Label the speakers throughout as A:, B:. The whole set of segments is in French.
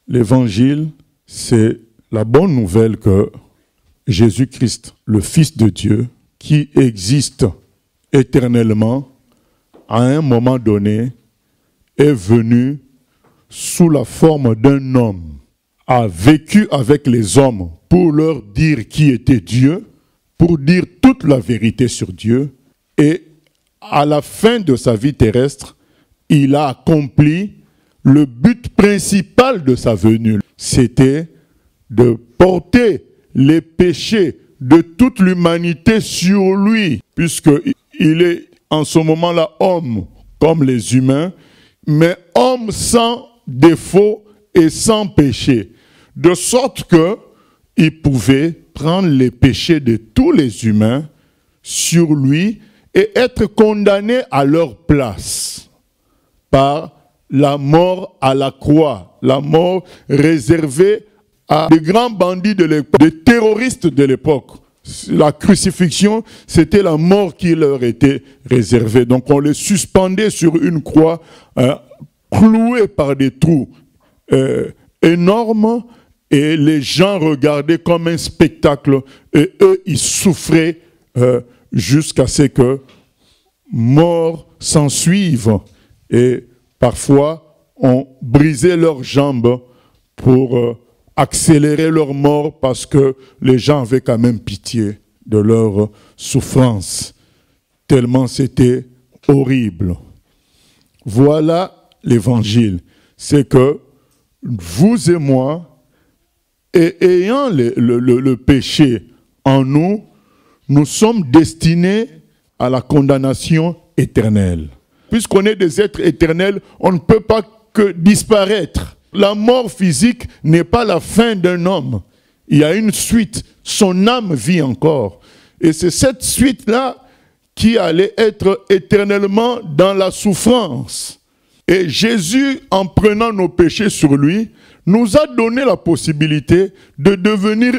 A: L'évangile, c'est la bonne nouvelle que Jésus-Christ, le Fils de Dieu, qui existe éternellement, à un moment donné, est venu sous la forme d'un homme, a vécu avec les hommes pour leur dire qui était Dieu, pour dire toute la vérité sur Dieu, et à la fin de sa vie terrestre, il a accompli le but principal de sa venue. C'était de porter les péchés de toute l'humanité sur lui, puisqu'il est en ce moment-là homme comme les humains, mais homme sans défaut et sans péché, de sorte qu'il pouvait prendre les péchés de tous les humains sur lui et être condamné à leur place par la mort à la croix, la mort réservée à des grands bandits de l'époque, des terroristes de l'époque. La crucifixion, c'était la mort qui leur était réservée. Donc on les suspendait sur une croix, clouée par des trous énormes, et les gens regardaient comme un spectacle, et eux, ils souffraient jusqu'à ce que mort s'en suive. Et parfois, on brisait leurs jambes pour accélérer leur mort parce que les gens avaient quand même pitié de leur souffrance, tellement c'était horrible. Voilà l'évangile. C'est que vous et moi, et ayant le péché en nous, nous sommes destinés à la condamnation éternelle. Puisqu'on est des êtres éternels, on ne peut pas que disparaître. La mort physique n'est pas la fin d'un homme. Il y a une suite. Son âme vit encore. Et c'est cette suite-là qui allait être éternellement dans la souffrance. Et Jésus, en prenant nos péchés sur lui, nous a donné la possibilité de devenir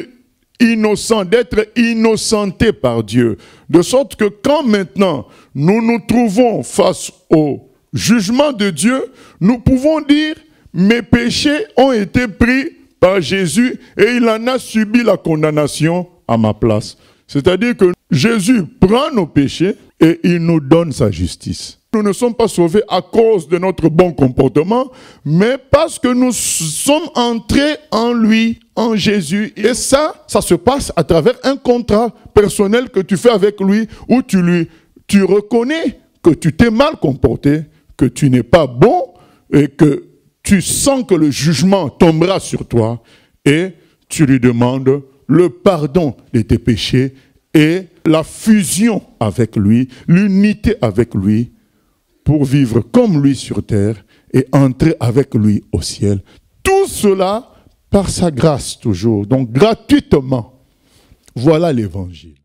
A: innocents, d'être innocentés par Dieu. De sorte que quand maintenant nous nous trouvons face au jugement de Dieu, nous pouvons dire: mes péchés ont été pris par Jésus et il en a subi la condamnation à ma place. C'est-à-dire que Jésus prend nos péchés et il nous donne sa justice. Nous ne sommes pas sauvés à cause de notre bon comportement, mais parce que nous sommes entrés en lui, en Jésus. Et ça se passe à travers un contrat personnel que tu fais avec lui, où tu reconnais que tu t'es mal comporté, que tu n'es pas bon et que tu sens que le jugement tombera sur toi, et tu lui demandes le pardon de tes péchés et la fusion avec lui, l'unité avec lui, pour vivre comme lui sur terre et entrer avec lui au ciel. Tout cela par sa grâce toujours, donc gratuitement. Voilà l'évangile.